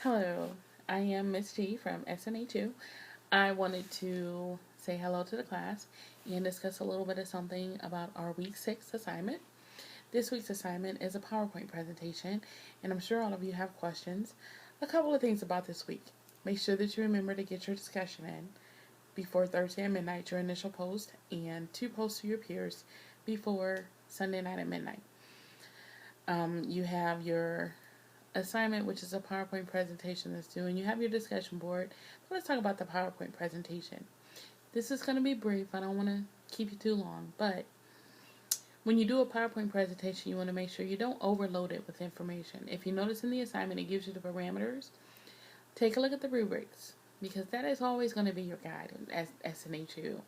Hello, I am Miss G from SNHU. I wanted to say hello to the class and discuss a little bit of something about our week 6 assignment. This week's assignment is a PowerPoint presentation, and I'm sure all of you have questions. A couple of things about this week. Make sure that you remember to get your discussion in before Thursday at midnight, your initial post, and 2 posts to your peers before Sunday night at midnight. You have your assignment, which is a PowerPoint presentation that's due, and you have your discussion board. But let's talk about the PowerPoint presentation. This is going to be brief. I don't want to keep you too long, but when you do a PowerPoint presentation, you want to make sure you don't overload it with information. If you notice in the assignment, it gives you the parameters. Take a look at the rubrics, because that is always going to be your guide as SNHU,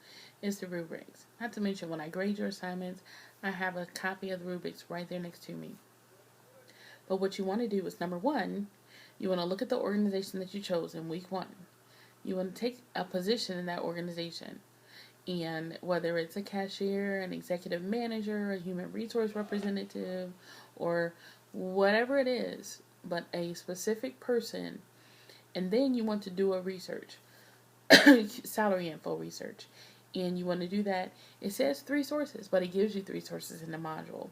is the rubrics. Not to mention, when I grade your assignments, I have a copy of the rubrics right there next to me. But what you want to do is, number one, you want to look at the organization that you chose in week 1. You want to take a position in that organization. And whether it's a cashier, an executive manager, a human resource representative, or whatever it is, but a specific person. And then you want to do a research, salary info research. And you want to do that. It says 3 sources, but it gives you 3 sources in the module.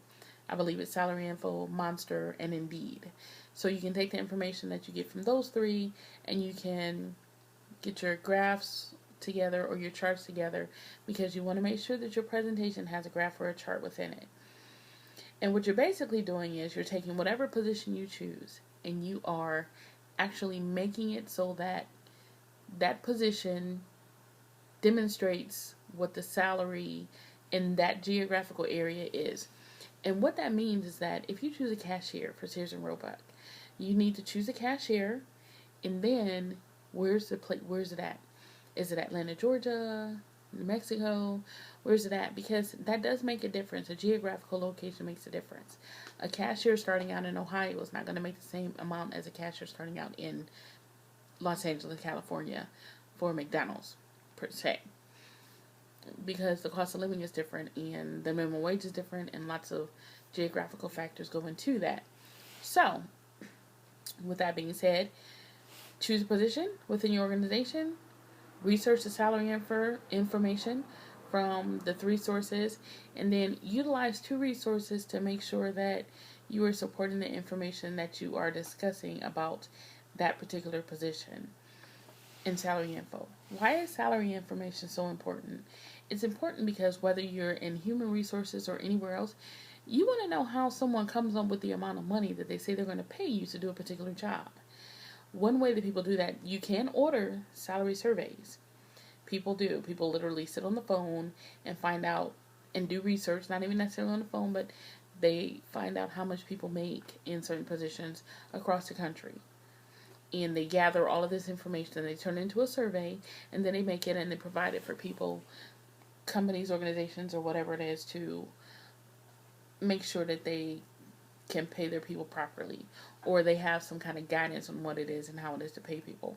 I believe it's Salary Info, Monster, and Indeed. So you can take the information that you get from those 3 and you can get your graphs together or your charts together, because you want to make sure that your presentation has a graph or a chart within it. And what you're basically doing is you're taking whatever position you choose and you are actually making it so that that position demonstrates what the salary in that geographical area is. And what that means is that if you choose a cashier for Sears and Roebuck, you need to choose a cashier, and then where's it at? Is it Atlanta, Georgia, New Mexico? Where's it at? Because that does make a difference. A geographical location makes a difference. A cashier starting out in Ohio is not going to make the same amount as a cashier starting out in Los Angeles, California for McDonald's, per se, because the cost of living is different and the minimum wage is different and lots of geographical factors go into that. So, with that being said, choose a position within your organization, research the salary information from the 3 sources, and then utilize 2 resources to make sure that you are supporting the information that you are discussing about that particular position in salary info. Why is salary information so important? It's important because whether you're in human resources or anywhere else, you want to know how someone comes up with the amount of money that they say they're going to pay you to do a particular job. One way that people do that, you can order salary surveys. People do. People literally sit on the phone and find out and do research, not even necessarily on the phone, but they find out how much people make in certain positions across the country. And they gather all of this information and they turn it into a survey, and then they make it and they provide it for people, companies, organizations, or whatever it is, to make sure that they can pay their people properly, or they have some kind of guidance on what it is and how it is to pay people.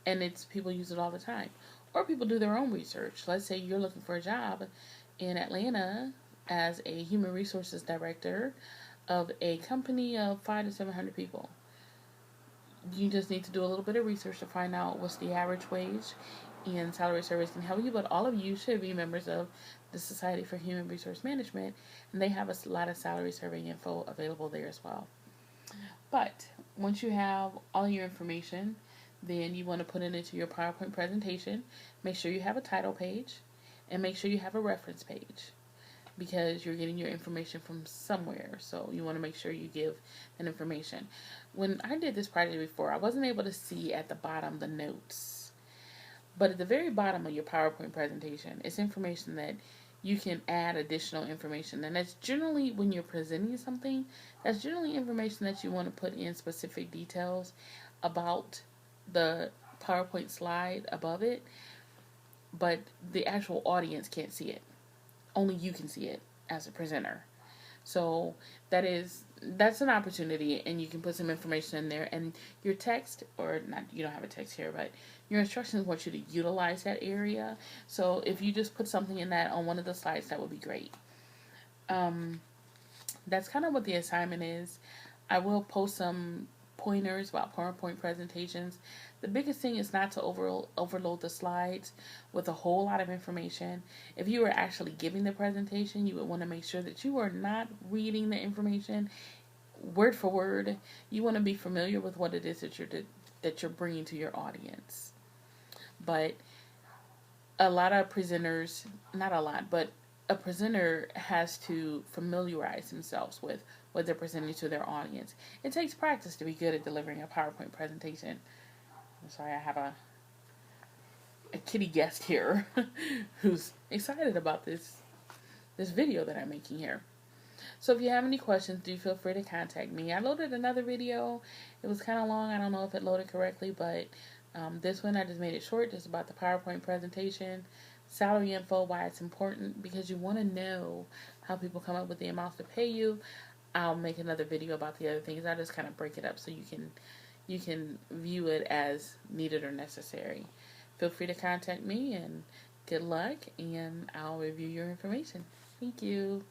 And it's people use it all the time. Or people do their own research. Let's say you're looking for a job in Atlanta as a human resources director of a company of 500 to 700 people. You just need to do a little bit of research to find out what's the average wage, and salary surveys can help you. But all of you should be members of the Society for Human Resource Management, and they have a lot of salary survey info available there as well. But once you have all your information, then you want to put it into your PowerPoint presentation. Make sure you have a title page, and make sure you have a reference page, because you're getting your information from somewhere. So you want to make sure you give that information. When I did this project before, I wasn't able to see at the bottom the notes. But at the very bottom of your PowerPoint presentation, it's information that you can add additional information. And that's generally, when you're presenting something, that's generally information that you want to put in specific details about the PowerPoint slide above it. But the actual audience can't see it. Only you can see it as a presenter. So that's an opportunity, and you can put some information in there. And your text, or not, you don't have a text here, but your instructions want you to utilize that area. So if you just put something in that on one of the slides, that would be great. That's kind of what the assignment is. I will post some pointers about PowerPoint presentations. The biggest thing is not to overload the slides with a whole lot of information. If you are actually giving the presentation, you would want to make sure that you are not reading the information word for word. You want to be familiar with what it is that you're bringing to your audience. But a lot of presenters, not a lot, but a presenter has to familiarize themselves with what they're presenting to their audience. It takes practice to be good at delivering a PowerPoint presentation. I'm sorry, I have a kitty guest here who's excited about this video that I'm making here. So if you have any questions, do feel free to contact me. I loaded another video. It was kind of long. I don't know if it loaded correctly, but this one I just made it short, just about the PowerPoint presentation, salary info, why it's important, because you want to know how people come up with the amounts to pay you. I'll make another video about the other things. I just kind of break it up so you can view it as needed or necessary. Feel free to contact me, and good luck, and I'll review your information. Thank you.